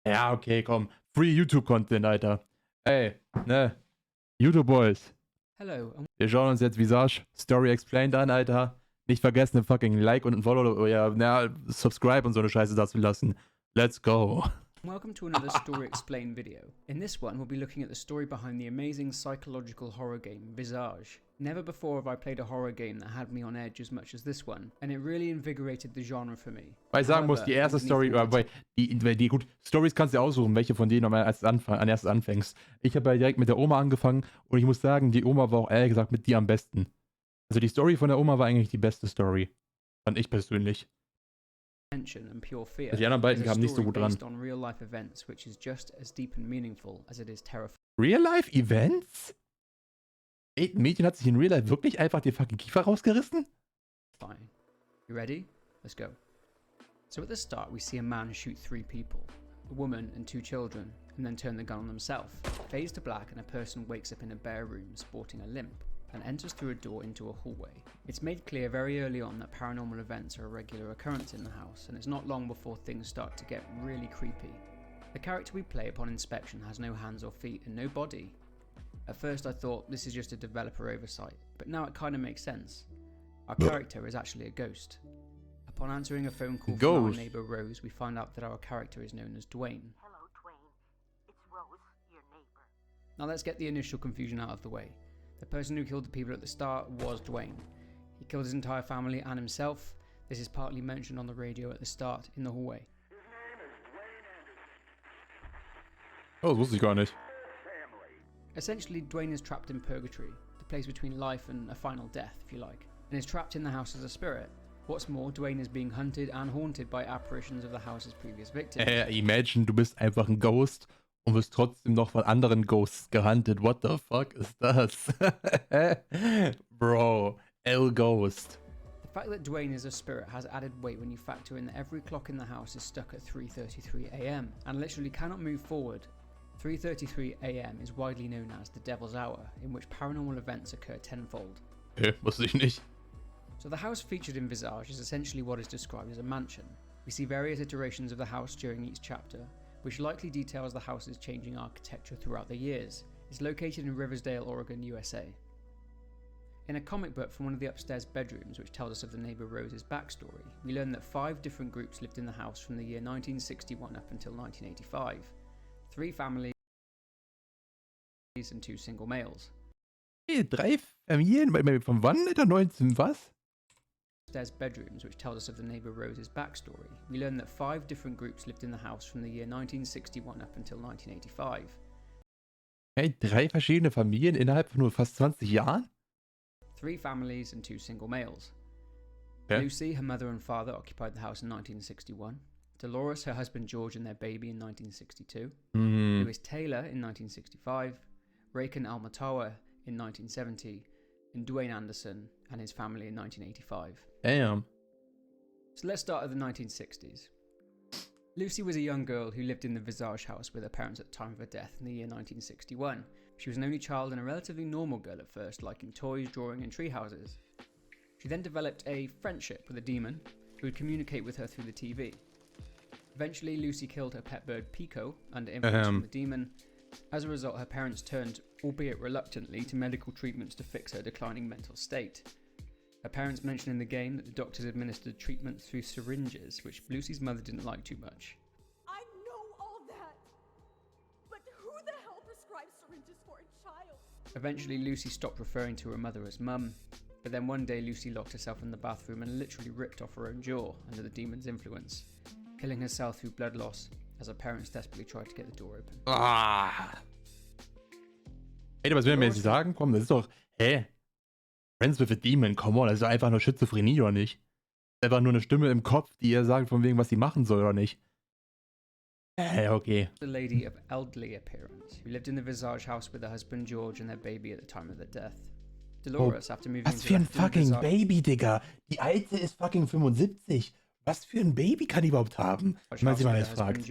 Ja, okay, komm. Free YouTube-Content, Alter. Ey, ne? YouTube Boys. Hello, Wir schauen uns jetzt Visage Story Explained an, Alter. Nicht vergessen, ein fucking Like und ein Follow oder ja, na, Subscribe und so eine Scheiße dazu lassen. Let's go. welcome to another Story Explained video. In this one, we'll be looking at the story behind the amazing psychological horror game, Visage. Never before have I played a horror game that had me on edge as much as this one, and it really invigorated the genre for me. Weil ich sagen muss, die erste Story, die gut, Stories kannst du aussuchen, welche von denen du als erstes anfängst. Ich habe ja direkt mit der Oma angefangen und ich muss sagen, die Oma war auch ehrlich gesagt mit dir am besten. Also die Story von der Oma war eigentlich die beste Story. Fand ich persönlich. And pure fear. Also die anderen beiden kamen nicht so gut dran. Real-Life Events? Ey, ein Mädchen hat sich in Real Life wirklich einfach den fucking Kiefer rausgerissen? Fine. You ready? Let's go. So at the start we see a man shoot 3 people, a woman and 2 children, and then turn the gun on himself. Fades to black and a person wakes up in a bare room sporting a limp and enters through a door into a hallway. It's made clear very early on that paranormal events are a regular occurrence in the house, and it's not long before things start to get really creepy. The character we play upon inspection has no hands or feet and no body. At first I thought this is just a developer oversight, but now it kind of makes sense. Our character is actually a ghost. Upon answering a phone call from our neighbour Rose, we find out that our character is known as Dwayne. Hello, Dwayne. It's Rose, your neighbour. Now let's get the initial confusion out of the way. The person who killed the people at the start was Dwayne. He killed his entire family and himself. This is partly mentioned on the radio at the start in the hallway. His name is Dwayne Anderson. Oh, das wusste ich gar nicht. Essentially, Dwayne is trapped in purgatory, the place between life and a final death, if you like, and is trapped in the house as a spirit. What's more, Dwayne is being hunted and haunted by apparitions of the house's previous victims. Imagine, du bist einfach ein Ghost und wirst trotzdem noch von anderen Ghosts gehuntet. What the fuck ist das? Bro, El Ghost. The fact that Dwayne is a spirit has added weight when you factor in that every clock in the house is stuck at 3:33 AM and literally cannot move forward. 3:33 AM is widely known as the Devil's Hour, in which paranormal events occur tenfold. Wusste ich nicht. So the house featured in Visage is essentially what is described as a mansion. We see various iterations of the house during each chapter, which likely details the house's changing architecture throughout the years. It's located in Riversdale, Oregon, USA. In a comic book from one of the upstairs bedrooms, which tells us of the neighbour Rose's backstory, we learn that 5 different groups lived in the house from the year 1961 up until 1985. 3 families and 2 single males. 3 Familien? Von wann? Alter, 19 was? Upstairs bedrooms, which tells us of the neighbour Rose's backstory, we learn that 5 different groups lived in the house from the year 1961 up until 1985. Hey, 3 verschiedene Familien innerhalb von nur fast 20 Jahren? 3 families and 2 single males. Okay. Lucy, her mother and father, occupied the house in 1961. Dolores, her husband George and their baby in 1962. Lewis Taylor in 1965. Raken Almatawa in 1970. And Dwayne Anderson and his family in 1985. Damn. So let's start at the 1960s. Lucy was a young girl who lived in the Visage house with her parents at the time of her death in the year 1961. She was an only child and a relatively normal girl at first, liking toys, drawing and tree houses. She then developed a friendship with a demon who would communicate with her through the TV. Eventually, Lucy killed her pet bird Pico under influence from the demon. As a result, her parents turned, albeit reluctantly, to medical treatments to fix her declining mental state. Her parents mentioned in the game that the doctors administered treatment through syringes, which Lucy's mother didn't like too much. I know all that, but who the hell prescribes syringes for a child? Eventually, Lucy stopped referring to her mother as mum, but then one day Lucy locked herself in the bathroom and literally ripped off her own jaw under the demon's influence, killing herself through blood loss as her parents desperately tried to get the door open. Ey, was will mir jetzt sagen? Komm, das ist doch... Friends with a Demon, come on, das ist doch einfach nur Schizophrenie, oder nicht? Einfach nur eine Stimme im Kopf, die ihr sagt, von wegen, was sie machen soll, oder nicht? Okay. A lady of elderly appearance who lived in the Visage house with her husband George and their baby at the time of their death. Dolores, after moving was für ein fucking Baby, Digga. Die alte ist fucking 75. Was für ein Baby kann die überhaupt haben? Wenn man sie mal jetzt fragt.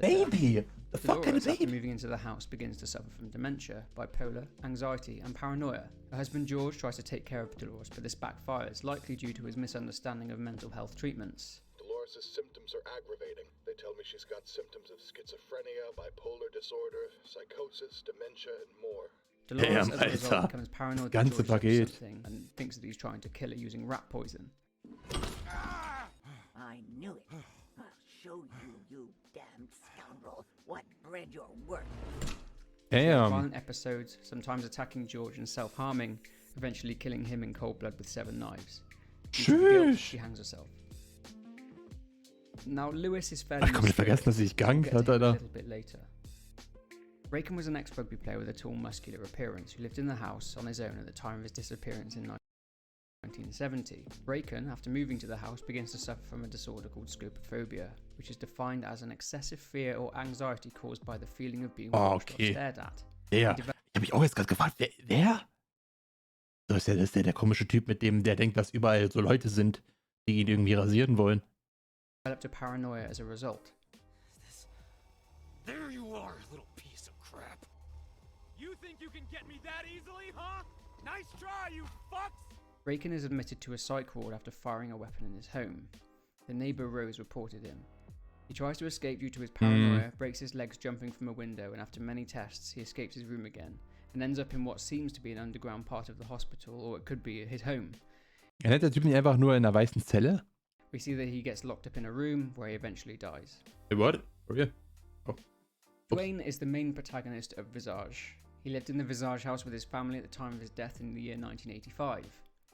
Baby! The fuck kind of baby? After moving into the house, begins to suffer from dementia, bipolar, anxiety, and paranoia. Her husband George tries to take care of Dolores, but this backfires, likely due to his misunderstanding of mental health treatments. Dolores' symptoms are aggravating. They tell me she's got symptoms of schizophrenia, bipolar disorder, psychosis, dementia, and more. Dolores, Damn, as a result, Alter. becomes paranoid Das that ganze George is up to Paket. something and thinks that he's trying to kill her using rat poison. I knew it. I'll show you, you damned scoundrel, what bread you're worth. She has Damn. violent episodes, sometimes attacking George and self-harming, eventually killing him in cold blood with 7 knives. Due to the guilt, Tschüss. she hangs herself. Now, Lewis is fairly Ach, komplett vergessen, dass ich We'll gegangen get to hat, him a Alter. little bit later. Raken was an ex-rugby player with a tall, muscular appearance who lived in the house on his own at the time of his disappearance in 1970. Raken, after moving to the house, begins to suffer from a disorder called scopophobia, which is defined as an excessive fear or anxiety caused by the feeling of being watched or Okay. stared at. Der. Ich habe mich auch jetzt gerade gefragt, wer? Das ist der komische Typ, mit dem der denkt, dass überall so Leute sind, die ihn irgendwie rasieren wollen. Developed a paranoia as a result. There you are, little piece of crap. You think you can get me that easily, huh? Nice try, you fucks! Raken is admitted to a psych ward after firing a weapon in his home. The neighbour Rose reported him. He tries to escape due to his paranoia, breaks his legs jumping from a window, and after many tests, he escapes his room again, and ends up in what seems to be an underground part of the hospital, or it could be his home. Nennt der Typ nicht einfach nur in einer weißen Zelle? We see that he gets locked up in a room, where he eventually dies. Hey, what? For real? Dwayne is the main protagonist of Visage. He lived in the Visage house with his family at the time of his death in the year 1985.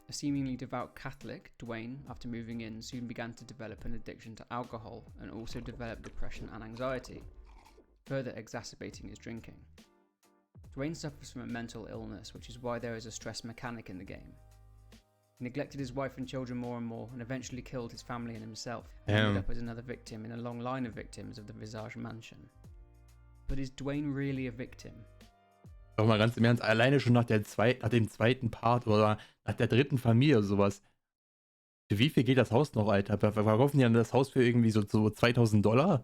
A seemingly devout Catholic, Dwayne, after moving in, soon began to develop an addiction to alcohol and also developed depression and anxiety, further exacerbating his drinking. Dwayne suffers from a mental illness, which is why there is a stress mechanic in the game. He neglected his wife and children more and more, and eventually killed his family and himself, and ended up as another victim in a long line of victims of the Visage mansion. But is Dwayne really a victim? Doch mal ganz im Ernst, alleine schon nach dem zweiten Part oder nach der dritten Familie oder sowas. Für wie viel geht das Haus noch, Alter? Verkaufen die dann das Haus für irgendwie so $2.000?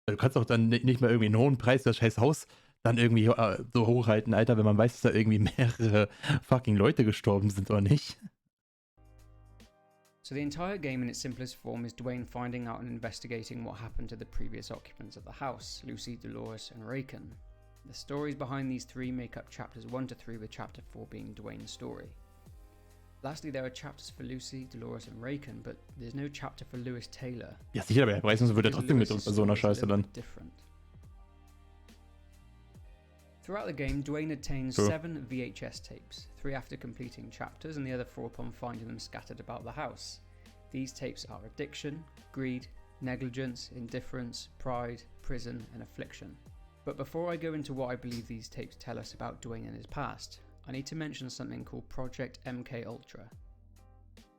Du kannst doch dann nicht mal irgendwie einen hohen Preis für das scheiß Haus dann irgendwie so hochhalten, Alter, wenn man weiß, dass da irgendwie mehrere fucking Leute gestorben sind, oder nicht? So the entire game in its simplest form is Dwayne finding out and investigating what happened to the previous occupants of the house, Lucy, Dolores, and Raken. The stories behind these 3 make up chapters 1 to 3, with chapter 4 being Dwayne's story. Lastly, there are chapters for Lucy, Dolores, and Raken, but there's no chapter for Lewis Taylor. Ja, sicher, aber der Preis wird er because trotzdem mit Lewis's so einer story is a Scheiße little dann. bit different. Throughout the game, Dwayne obtains Cool. 7 VHS tapes, 3 after completing chapters and the other 4 upon finding them scattered about the house. These tapes are addiction, greed, negligence, indifference, pride, prison, and affliction. But before I go into what I believe these tapes tell us about Dwayne and his past, I need to mention something called Project MKUltra.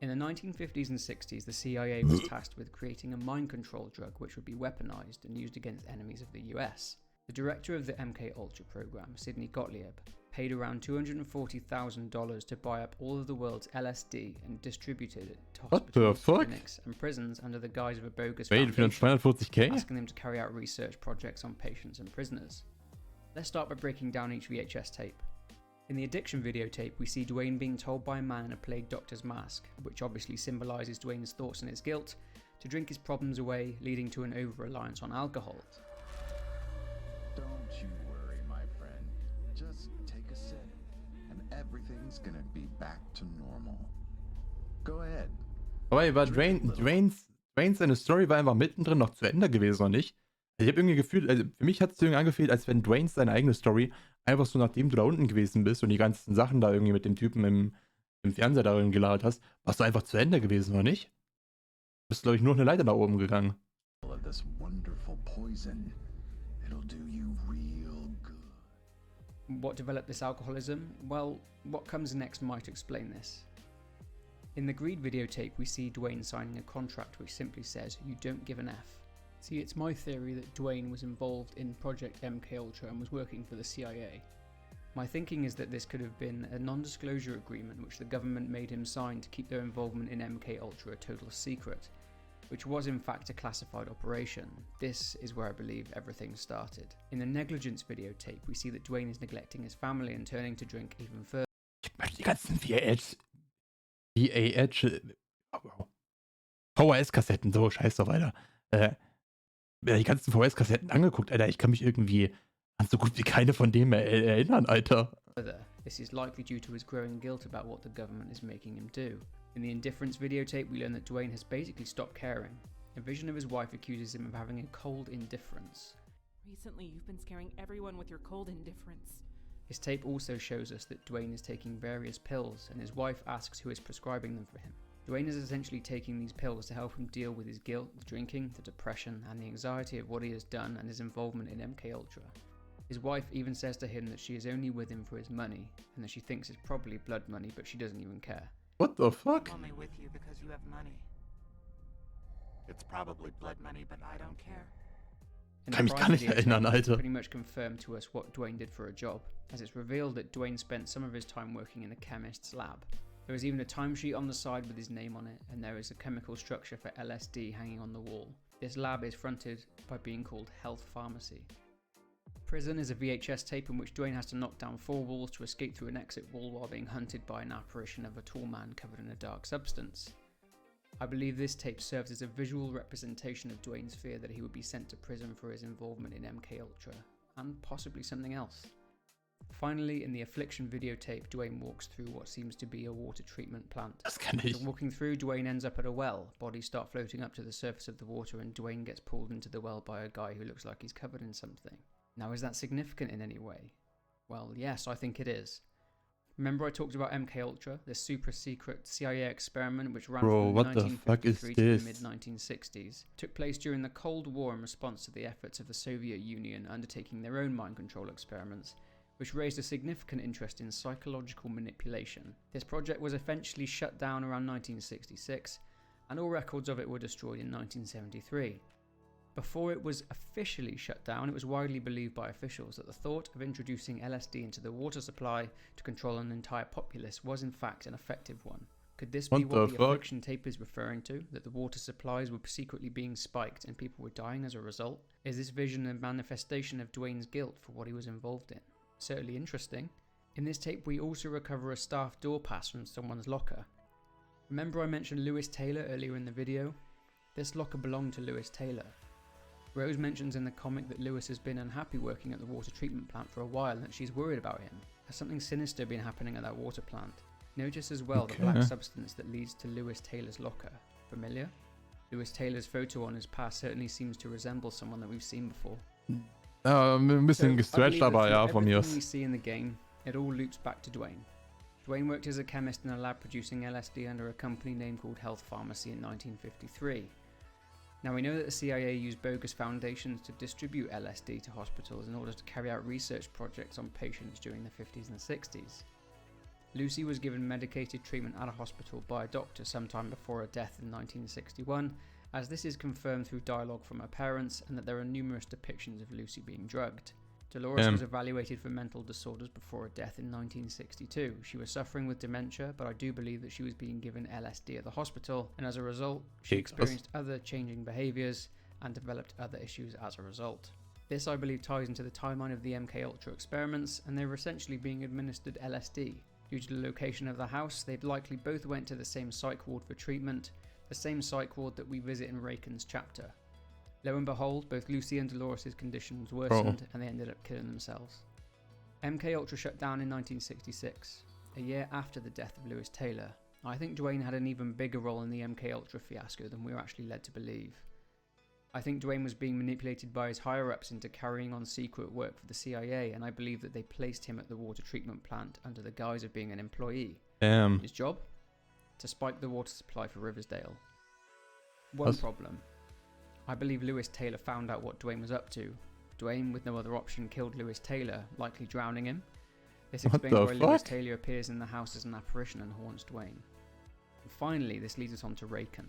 In the 1950s and 60s, the CIA was tasked with creating a mind control drug which would be weaponized and used against enemies of the US. The director of the MKUltra program, Sidney Gottlieb, paid around $240,000 to buy up all of the world's LSD and distributed it to What the hospitals, fuck? clinics, and prisons under the guise of a bogus Wait, für foundation, 240k? asking them to carry out research projects on patients and prisoners. Let's start by breaking down each VHS tape. In the addiction videotape, we see Dwayne being told by a man in a plague doctor's mask, which obviously symbolises Dwayne's thoughts and his guilt, to drink his problems away, leading to an over-reliance on alcohol. Don't you worry, my friend. Just take a sip, and everything's gonna be back to normal. Go ahead. Aber war Dwayne's seine Story war einfach mittendrin noch zu Ende gewesen, oder nicht? Also ich habe irgendwie gefühlt, also für mich hat es irgendwie angefühlt, als wenn Dwayne seine eigene Story einfach so, nachdem du da unten gewesen bist und die ganzen Sachen da irgendwie mit dem Typen im Fernseher darin gelagert hast, warst du einfach zu Ende gewesen, oder nicht? Du bist, glaube ich, nur eine Leiter nach oben gegangen. Of this wonderful poison. It'll do you real good. What developed this alcoholism? Well, what comes next might explain this. In the greed videotape, we see Dwayne signing a contract which simply says, "You don't give an F." See, it's my theory that Dwayne was involved in Project MKUltra and was working for the CIA. My thinking is that this could have been a non-disclosure agreement which the government made him sign to keep their involvement in MKUltra a total secret, which was in fact a classified operation. This is where I believe everything started. In the negligence videotape, we see that Dwayne is neglecting his family and turning to drink even further. Ich möchte die ganzen VHS VHS-Kassetten, so, scheiß doch weiter. die ganzen VHS-Kassetten angeguckt, Alter. Ich kann mich irgendwie an so gut wie keine von denen mehr erinnern, Alter. Further, this is likely due to his growing guilt about what the government is making him do. In the indifference videotape, we learn that Dwayne has basically stopped caring. A vision of his wife accuses him of having a cold indifference. Recently, you've been scaring everyone with your cold indifference. His tape also shows us that Dwayne is taking various pills, and his wife asks who is prescribing them for him. Dwayne is essentially taking these pills to help him deal with his guilt, the drinking, the depression, and the anxiety of what he has done and his involvement in MKUltra. His wife even says to him that she is only with him for his money, and that she thinks it's probably blood money, but she doesn't even care. What the fuck? I'm only with you because you have money. It's probably blood money, but I don't care. In the Kann mich gar Prime nicht video erinnern, tape, it's Alter. pretty much confirmed to us what Dwayne did for a job, as it's revealed that Dwayne spent some of his time working in a chemist's lab. There is even a timesheet on the side with his name on it, and there is a chemical structure for LSD hanging on the wall. This lab is fronted by being called Health Pharmacy. Prison is a VHS tape in which Dwayne has to knock down 4 walls to escape through an exit wall while being hunted by an apparition of a tall man covered in a dark substance. I believe this tape serves as a visual representation of Dwayne's fear that he would be sent to prison for his involvement in MKUltra, and possibly something else. Finally, in the Affliction videotape, Dwayne walks through what seems to be a water treatment plant. Das kann ich. After walking through, Dwayne ends up at a well. Bodies start floating up to the surface of the water, and Dwayne gets pulled into the well by a guy who looks like he's covered in something. Now, is that significant in any way? Well, yes, I think it is. Remember I talked about MKUltra, this super secret CIA experiment which ran Bro, from what the fuck is 1953 to the this? mid-1960s, took place during the Cold War in response to the efforts of the Soviet Union undertaking their own mind control experiments, which raised a significant interest in psychological manipulation. This project was eventually shut down around 1966, and all records of it were destroyed in 1973. Before it was officially shut down, it was widely believed by officials that the thought of introducing LSD into the water supply to control an entire populace was in fact an effective one. Could this be What what the the fuck? Affliction tape is referring to? That the water supplies were secretly being spiked and people were dying as a result? Is this vision a manifestation of Dwayne's guilt for what he was involved in? Certainly interesting. In this tape we also recover a staff door pass from someone's locker. Remember I mentioned Lewis Taylor earlier in the video? This locker belonged to Lewis Taylor. Rose mentions in the comic that Lewis has been unhappy working at the water treatment plant for a while and that she's worried about him. Has something sinister been happening at that water plant? Notice as well the black substance that leads to Lewis Taylor's locker. Familiar? Lewis Taylor's photo on his pass certainly seems to resemble someone that we've seen before. Ein bisschen I gestretched, believe that aber through ja, von mir everything aus. we see in the game, it all loops back to Dwayne. Dwayne worked as a chemist in a lab producing LSD under a company name called Health Pharmacy in 1953. Now we know that the CIA used bogus foundations to distribute LSD to hospitals in order to carry out research projects on patients during the 50s and 60s. Lucy was given medicated treatment at a hospital by a doctor sometime before her death in 1961, as this is confirmed through dialogue from her parents and that there are numerous depictions of Lucy being drugged. Dolores was evaluated for mental disorders before her death in 1962. She was suffering with dementia, but I do believe that she was being given LSD at the hospital, and as a result, she experienced other changing behaviours and developed other issues as a result. This, I believe, ties into the timeline of the MKUltra experiments, and they were essentially being administered LSD. Due to the location of the house, they'd likely both went to the same psych ward for treatment, the same psych ward that we visit in Raken's chapter. Lo and behold, both Lucy and Dolores' conditions worsened and they ended up killing themselves. MKUltra shut down in 1966, a year after the death of Lewis Taylor. I think Dwayne had an even bigger role in the MKUltra fiasco than we were actually led to believe. I think Dwayne was being manipulated by his higher-ups into carrying on secret work for the CIA, and I believe that they placed him at the water treatment plant under the guise of being an employee. His job? To spike the water supply for Riversdale. One problem. I believe Lewis Taylor found out what Dwayne was up to. Dwayne, with no other option, killed Lewis Taylor, likely drowning him. This explains why Lewis Taylor appears in the house as an apparition and haunts Dwayne. And finally, this leads us on to Raken.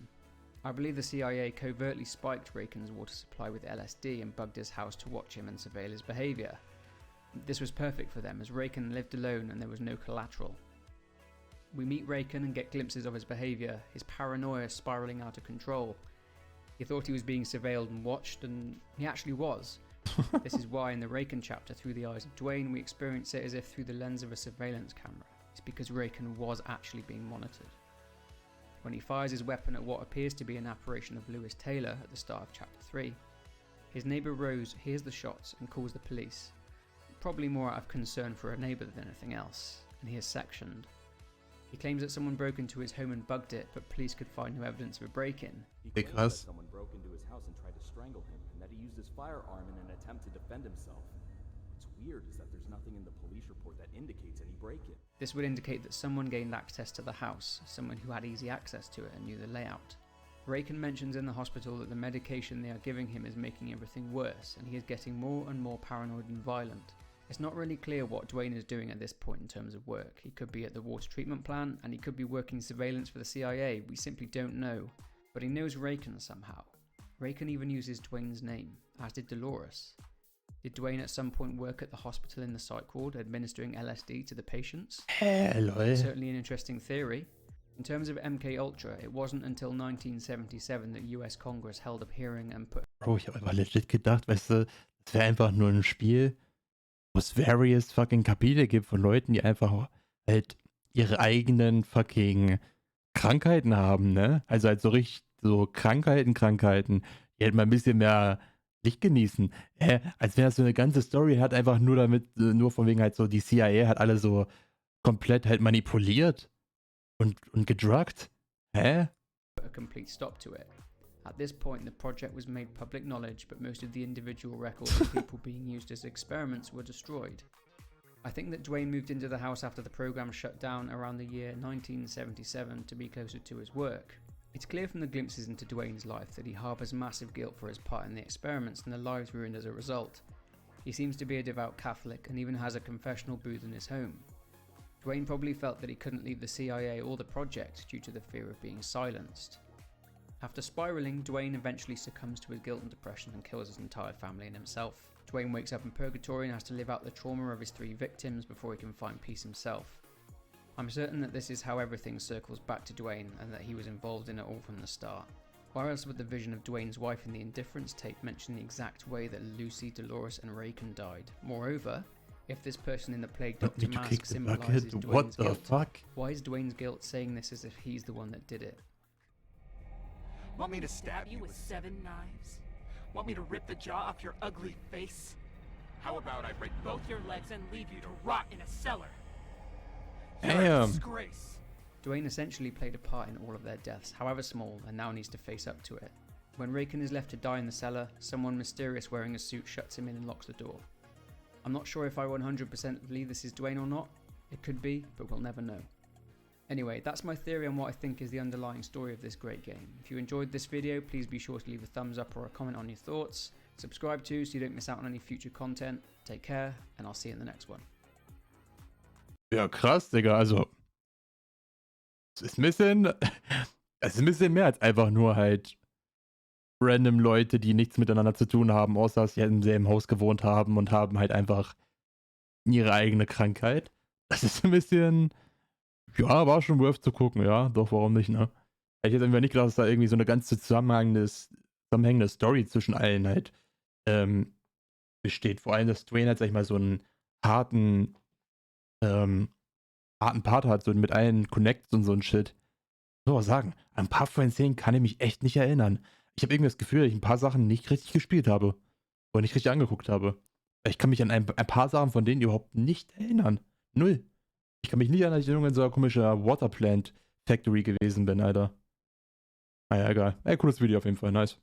I believe the CIA covertly spiked Raken's water supply with LSD and bugged his house to watch him and surveil his behaviour. This was perfect for them, as Raken lived alone and there was no collateral. We meet Raken and get glimpses of his behaviour, his paranoia spiralling out of control. He thought he was being surveilled and watched, and he actually was. This is why in the Raken chapter, Through the Eyes of Dwayne, we experience it as if through the lens of a surveillance camera. It's because Raken was actually being monitored. When he fires his weapon at what appears to be an apparition of Lewis Taylor at the start of chapter 3, His neighbour Rose hears the shots and calls the police, probably more out of concern for her neighbour than anything else, and he is sectioned. He claims that someone broke into his home and bugged it, but police could find no evidence of a break-in. He claims that Krass. someone broke into his house and tried to strangle him, and that he used his firearm in an attempt to defend himself. What's weird is that there's nothing in the police report that indicates any break-in. This would indicate that someone gained access to the house, someone who had easy access to it and knew the layout. Raken mentions in the hospital that the medication they are giving him is making everything worse, and he is getting more and more paranoid and violent. It's not really clear what Dwayne is doing at this point in terms of work. He could be at the water treatment plant, and he could be working surveillance for the CIA. We simply don't know. But he knows Raken somehow. Raken even uses Dwayne's name, as did Dolores. Did Dwayne at some point work at the hospital in the psych ward, administering LSD to the patients? Hello. Certainly an interesting theory. In terms of MK Ultra, it wasn't until 1977 that US Congress held a hearing and put... Bro, ich habe einfach legit gedacht, weißt du, das wäre einfach nur ein Spiel, wo es various fucking Kapitel gibt von Leuten, die einfach halt ihre eigenen fucking Krankheiten haben, ne? Also halt so richtig so Krankheiten, die halt mal ein bisschen mehr Licht genießen. Als wäre das so eine ganze Story, hat einfach nur damit, nur von wegen halt so, die CIA hat alle so komplett halt manipuliert und gedruckt. Hä? A complete stop to it. At this point, the project was made public knowledge, but most of the individual records of people being used as experiments were destroyed. I think that Dwayne moved into the house after the program shut down around the year 1977 to be closer to his work. It's clear from the glimpses into Dwayne's life that he harbours massive guilt for his part in the experiments and the lives ruined as a result. He seems to be a devout Catholic and even has a confessional booth in his home. Dwayne probably felt that he couldn't leave the CIA or the project due to the fear of being silenced. After spiralling, Dwayne eventually succumbs to his guilt and depression and kills his entire family and himself. Dwayne wakes up in purgatory and has to live out the trauma of his 3 victims before he can find peace himself. I'm certain that this is how everything circles back to Dwayne and that he was involved in it all from the start. Where else would the vision of Dwayne's wife in the Indifference tape mention the exact way that Lucy, Dolores and Raken died? Moreover, if this person in the Plague Doctor mask symbolises Dwayne's guilt, why is Dwayne's guilt saying this as if he's the one that did it? Want me to stab you with 7 knives? Want me to rip the jaw off your ugly face? How about I break both your legs and leave you to rot in a cellar? You're a disgrace. Dwayne essentially played a part in all of their deaths, however small, and now needs to face up to it. When Raken is left to die in the cellar, someone mysterious wearing a suit shuts him in and locks the door. I'm not sure if I 100% believe this is Dwayne or not. It could be, but we'll never know. Anyway, that's my theory on what I think is the underlying story of this great game. If you enjoyed this video, please be sure to leave a thumbs up or a comment on your thoughts. Subscribe too so you don't miss out on any future content. Take care, and I'll see you in the next one. Ja, krass, Digga, also es ist ein bisschen mehr als einfach nur halt random Leute, die nichts miteinander zu tun haben, außer dass sie halt im selben Haus gewohnt haben und haben halt einfach ihre eigene Krankheit. Das ist ein bisschen, ja, war schon worth zu gucken, ja, doch, warum nicht, ne? Ich hätte einfach nicht gedacht, dass da irgendwie so eine ganze zusammenhängende Story zwischen allen halt besteht. Vor allem, dass Dwayne halt, sag ich mal, so einen harten Part hat, so mit allen Connects und so ein Shit. Ich muss auch sagen, an ein paar von den Szenen kann ich mich echt nicht erinnern. Ich habe irgendwie das Gefühl, dass ich ein paar Sachen nicht richtig gespielt habe. Oder nicht richtig angeguckt habe. Ich kann mich an ein paar Sachen von denen überhaupt nicht erinnern. Null. Ich kann mich nicht erinnern, dass ich in so einer komischen Waterplant Factory gewesen bin, Alter. Naja, egal. Cooles Video auf jeden Fall. Nice.